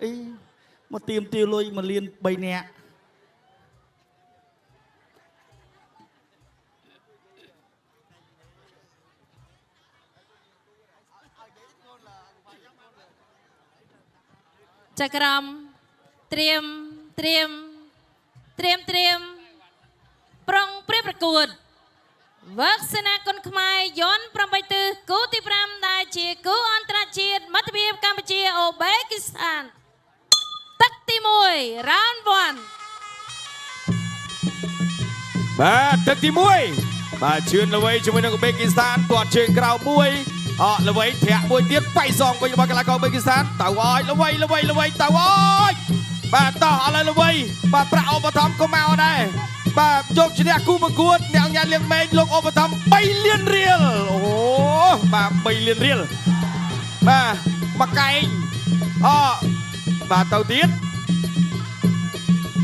អីមកទៀមទាលុយមកលៀន3នាក់ចក្រមត្រៀមប្រុងព្រៀបប្រកួតវឹកសេនាគុនខ្មែរយន្ត8ទិសគូទី5ដែលជាគូអន្តរជាតិមិត្តភាពកម្ពុជាអូបេគីស្ថានទឹកទី1 round 1បាទទឹកទី1បាទជឿនល្វីជាមួយនឹងអូបេគីស្ថានទាត់ជើងក្រៅមួយល្វីធាក់មួយទៀតបៃសងវិញរបស់កីឡាករអូបេគីស្ថានទៅអើយល្វីទៅអើយបាទតោះឥឡូវល្វីបាទប្រាក់ឧបត្ថម្ភក៏មកដែរបាទយកឈ្នះគូប្រកួតអ្នកញ៉ាំលៀងម៉េងលោកឧបត្ថម្ភ3លានរៀលអូបាទ3លានរៀលបាទមកកែងបាទទៅទៀត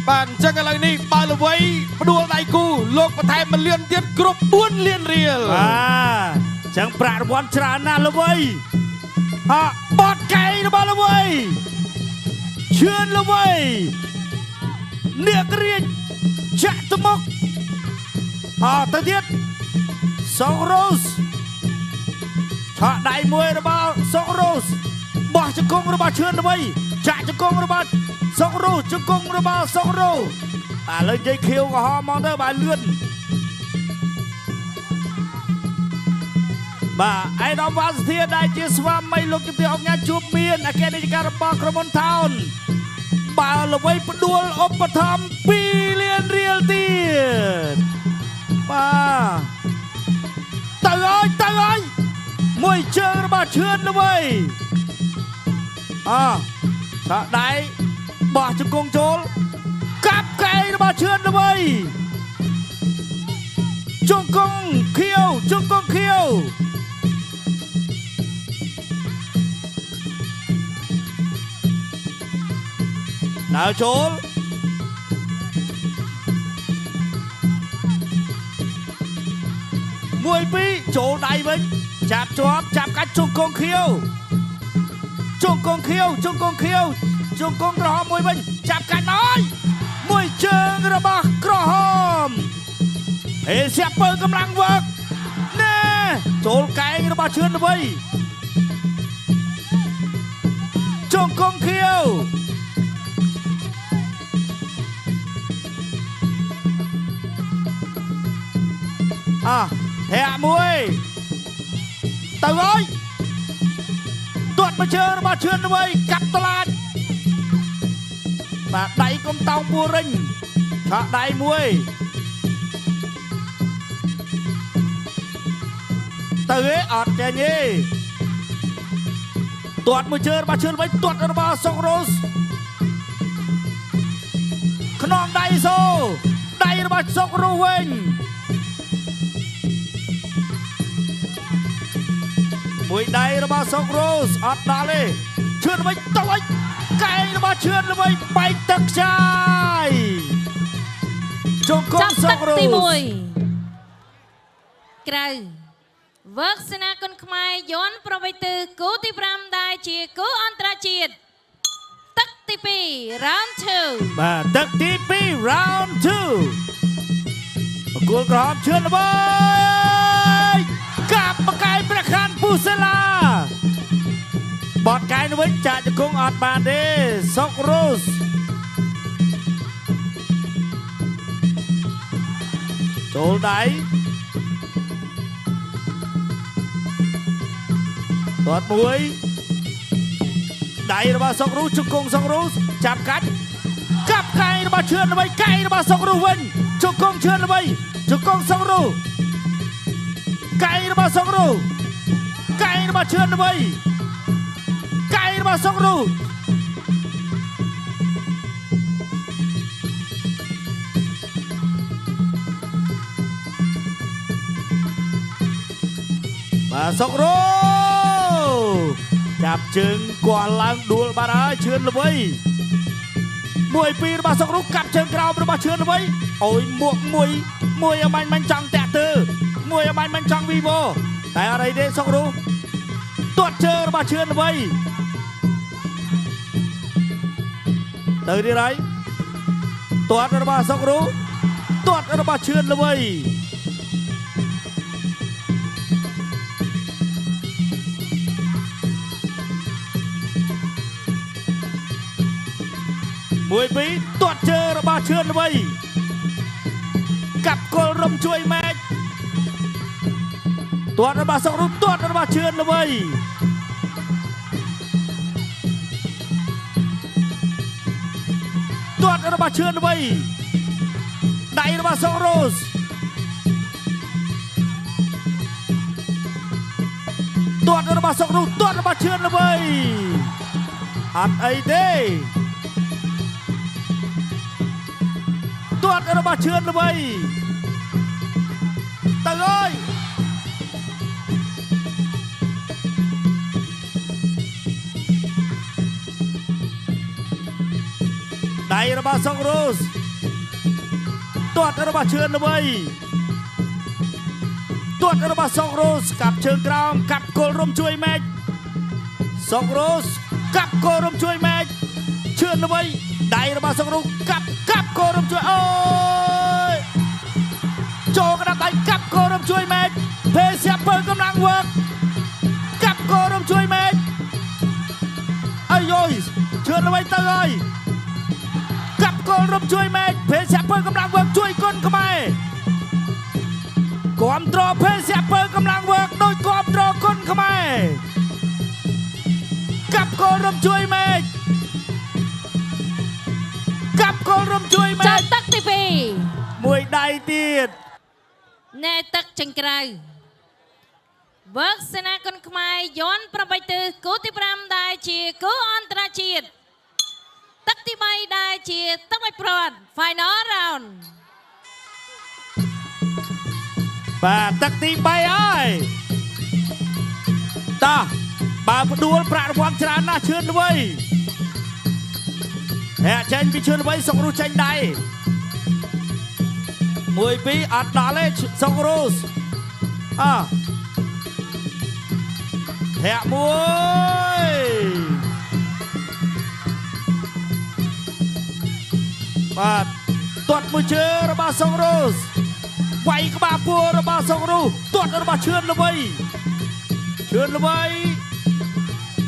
បាទអញ្ចឹងឥឡូវនេះបើល្វីផ្ដួលដៃគូលោកបន្ថែម1លានទៀតគ្រប់4លានរៀលបាទអញ្ចឹងប្រាក់រង្វាន់ច្រើនណាស់ល្វីបតកែងរបស់ល្វីឈឿនល្វីអ្នករៀបចាក់ទៅមុខទៅទៀតសុករ៉ូសឆក់ដៃមួយរបស់សុករ៉ូសបោះជង្គង់របស់ឈឿនល្វីចាក់ជង្គង់របស់សុករ៉ូសជង្គង់របស់សុករ៉ូសឥឡូវនិយាយខៀវក្រហមមកទៅបាទលឿនបាទអៃដាមវ៉ាសធាដែលជាស្វាមីលោកជំទាវអង្គញាជួបមានអគ្គនាយិការបស់ក្រុមហ៊ុនថោនបើល្វីផ្ដួលឧបត្ថម្ភ2លានរៀលទៀតបាទទៅហើយមួយជើងរបស់ឈឿនល្វីថាដៃបោះជង្គង់ចូលកាប់កែងរបស់ឈឿនល្វីជង្គង់ខៀវដើរចូល1-2ចូលដៃវិញចាប់ជាប់ចាប់កាច់ជង្គង់ខៀវជង្គង់ក្រហមមួយវិញចាប់កាច់ហើយមួយជើងរបស់ក្រហមសៀបពើកម្លាំងវើកណែចូលកែងរបស់ឈឿនល្វីជង្គង់ខៀវធាក់មួយទៅហើយទាត់មកជើងរបស់ឈឿនល្វីកាប់តឡាចបាទដៃកុំតោងពួររិញឆក់ដៃមួយទៅអត់ចេញទេទាត់មកជើងរបស់ឈឿនល្វីទាត់របស់សុករ៉ូសខ្នងដៃសូដៃរបស់សុករ៉ូសវិញមួយដៃរបស់សុករ៉ូសអត់ដល់ទេឈឿនល្វីទៅឲ្យកែងរបស់ឈឿនល្វីបែកទឹកខ្ចាយជង្គង់សុករ៉ូសទី1ក្រៅវឹកសេនាគុនខ្មែរយន្ត8ទិសគូទី5ដែលជាគូអន្តរជាតិទឹកទី2 round 2បាទទឹកទី2 round 2ប្រគល់ក្រហមឈឿនល្វីកាប់បកែងប្រខាន់ពូសេឡាបតកែងវិញចាក់ជង្គង់អត់បានទេសុករ៉ូសចូលដៃទាត់មួយដៃរបស់សុករ៉ូសជង្គង់សុករ៉ូសចាប់កាច់កាប់កែងរបស់ឈឿនល្វីកែងរបស់សុករ៉ូសវិញជង្គង់ឈឿនល្វីជង្គង់សុករ៉ូសកែងរបស់សុករ៉ូសកែងរបស់ឈឿនល្វីកែងរបស់សុករ៉ូសបាទសុករ៉ូសចាប់ជើងគាស់ឡើងដួលបាត់ហើយឈឿនល្វី1-2របស់សុករ៉ូសកាប់ជើងក្រោមរបស់ឈឿនល្វីអូយមួកមួយអាមាញ់ចង់តាក់ទើមួយអាមាញ់ចង់វីវ៉ូតែអត់អីទេសុករ៉ូសទាត់ជើងរបស់ឈឿនល្វី ទៅទៀតហើយទាត់របស់សុករូទាត់របស់ឈឿនល្វីមួយពីរទាត់ជើរបស់ឈឿនល្វីកាប់គល់រំជួយម៉ែកទាត់របស់សុករូទាត់របស់ឈឿនល្វីទាត់របស់ឈឿនល្វីដៃរបស់សុករ៉ូសទាត់របស់សុករូទាត់របស់ឈឿនល្វីអត់អីទេទាត់របស់ឈឿនល្វីទៅអើយដៃរបស់សុករ៉ូសទាត់របស់ឈឿនល្វីទាត់របស់សុករ៉ូសកាប់ជើងក្រោមកាប់គល់រំជួយម៉ែកសុករ៉ូសកាប់គល់រំជួយម៉ែកឈឿនល្វីដៃរបស់សុករ៉ូសកាប់គល់រំជួយអូយចូលកណ្ដាប់ដៃកាប់គល់រំជួយម៉ែកភេសៀពើកំឡាំងវើកកាប់គល់រំជួយម៉ែកអាយយឈឿនល្វីទៅហើយកាប់គល់រំជួយម៉ែកភេសៀពើកំឡាំងវើកជួយគុនខ្មែរគាំទ្រភេសៀពើកំឡាំងវើកដោយគាំទ្រគុនខ្មែរកាប់គល់រំជួយម៉ែកកាប់គល់រំជួយម៉ែកចូលទឹកទី2មួយដៃទៀតណែទឹកចេញក្រៅវើកសេនាគុនខ្មែរយន់8ទិសគូទី5ដែលជាគូអន្តរជាតិទឹកទី3ដែលជាទឹកមួយប្រវត្តិ Final Round បាទទឹកទី3ហើយតោះបើផ្ដួលប្រាក់រង្វាន់ច្រើនណាស់ឈឿនល្វីហែកចេញពីឈឿនល្វីសុករ៉ូសចេញដៃមួយពីរអត់ដល់ទេសុករ៉ូសធាក់មួយបាទទាត់មួយជើងរបស់សុករ៉ូសវាយក្បាលពួររបស់សុករ៉ូសទាត់របស់ឈឿនល្វី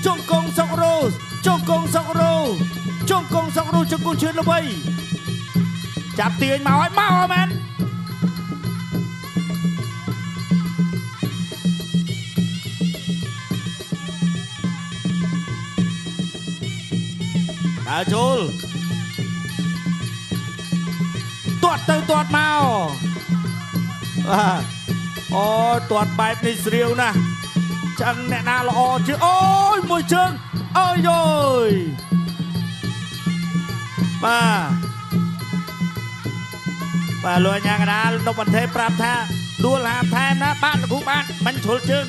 ជង្គង់សុករ៉ូសជង្គង់សុករ៉ូសជង្គង់ឈឿនល្វីចាប់ទាញមកឲ្យមកមែនដើរចូលទាត់ទៅទាត់មកអូទាត់បែបនេះស្រាវណាស់ចឹងអ្នកណាល្អជាអូយមួយជើងអើយយយបាទលោកអាញាកដាលនប់បន្ថេប្រាប់ថាដួលហាមថែមណាបាទលោកគ្រូបាទមិនជ្រុលជើង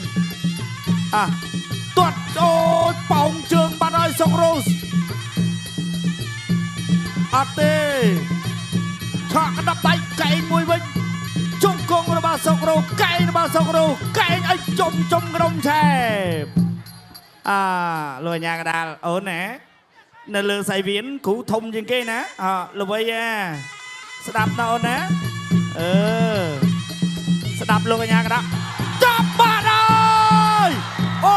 ទាត់អូយប៉ោងជើងបាត់ហើយសុករ៉ូសអត់ទេឆក់កណ្ដាប់ដៃកែងមួយវិញជង្គង់របស់សុករ៉ូសកែងរបស់សុករ៉ូសកែងឲ្យចំក្រុមឆែបលោកអាញាកដាលអូនណានៅលើសៃវៀនគ្រូធំជាងគេណាល្វីស្ដាប់ណាអូនណាស្ដាប់លោកអាញាកដាលចាប់បាត់ហើយអូ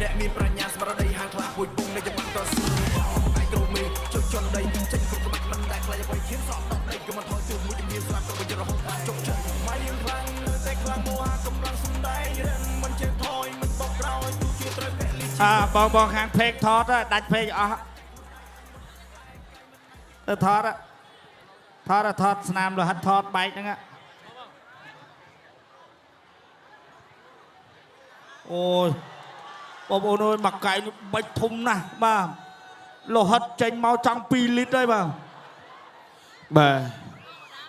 អ្នកមានប្រាជ្ញាស្មារតីហាងខ្លាពួយពុំនៃច្បាប់តស៊ូឯគ្រូមីជជន់ដីចេញគ្រប់ក្បាច់មិនដែលខ្លាចអ្វីឈានសក់ដល់ដីក៏មិនថយជើងមួយជំនាញស្រាប់ទៅវិញរហូតជោគជ័យមកយើងខ្លាំងនៅតែខ្លាំងមោហៈកម្លាំងសំដែងរិនមិនចេះថយមិនបោកក្រោយទូជាត្រូវពលិបងខាងពេកថតដាច់ពេកអស់ទៅថតស្នាមលោហិតថតបែកហ្នឹងអូយបងប្អូនអើយមកកែងបាច់ធំណាស់បាទ លោហិតចេញមកចង់2លីត្រហើយបាទ បាទ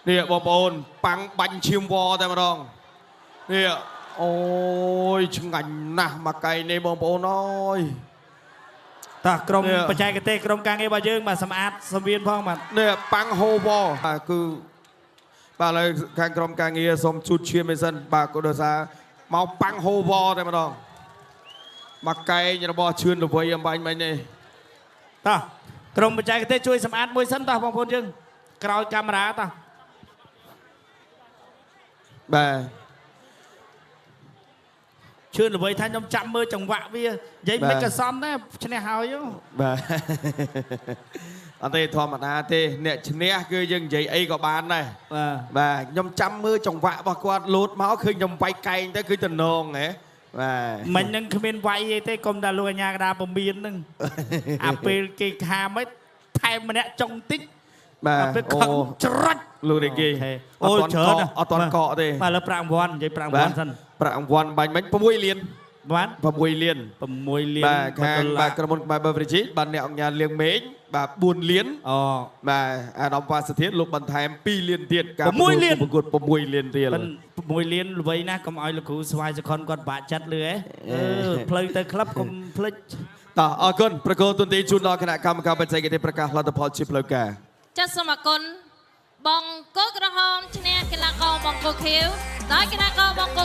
នេះបងប្អូនប៉ាំងបាញ់ឈាមវតែម្ដងនេះអូយឆ្ងាញ់ណាស់មកកៃនេះបងប្អូនអើយ តោះក្រុមបច្ចេកទេសក្រុមការងាររបស់យើងបាទសម្អាតសម្វៀនផងបាទ នេះប៉ាំងហូវគឺបាទឥឡូវខាងក្រុមការងារសូមជូតឈាមឯសិនបាទក៏ដោយសារមកប៉ាំងហូវតែម្ដងមកកែងរបស់ឈឿនល្វីអំបញ្ញមិញនេះ តោះក្រុមបច្ចេកទេសជួយសម្អាតមួយសិនតោះបងប្អូនយើងក្រោយកាមេរ៉ាតោះ បាទ ឈឿនល្វីថាខ្ញុំចាំមើលចង្វាក់វានិយាយមិនក៏សមដែរឈ្នះហើយ បាទអត់ទេធម្មតាទេអ្នកឈ្នះគឺយើងនិយាយអីក៏បានដែរ បាទ បាទខ្ញុំចាំមើលចង្វាក់របស់គាត់លោតមកឃើញខ្ញុំបែកកែងទៅគឺតំណងហ៎បាទ មិញហ្នឹងគ្មានវាយអីទេកុំតែលោកអាញាកដាពមៀនហ្នឹង អាពេលគេខាមហ្នឹងថែមម្នាក់ចុងតិច បាទ អាពេលខឹងច្រាច់ លោកនេះគេ អូច្រើន អត់តន់កកទេ បាទលើប្រាក់រង្វាន់និយាយប្រាក់រង្វាន់សិន ប្រាក់រង្វាន់បាញ់មិញ6លាន បាទ 6លាន 6លាន បាទខាងបាទក្រុមហ៊ុនក្បែរបើវិទ្យាបានអ្នកអង្គការលៀងមេឃបាទ4លាន អូ បាទអាដាមវ៉ាសធានលោកបន្ថែម2លានទៀត 6លាន ប្រកួត6លានទៀត 6លានល្បីណាស់កុំឲ្យលោកគ្រូស្វាយសុខុនគាត់បាក់ចិត្តលឺហ៎ផ្លូវទៅក្លឹបកុំភ្លេច តោះអរគុណប្រកួតទុនទីជូនដល់គណៈកម្មការបច្ចេកទេសប្រកាសលទ្ធផលជាផ្លូវការ ចាសសូមអរគុណបងកូនក្រហមឈ្នះកីឡាករបង្គោលខៀវដោយកីឡាករបង្គោល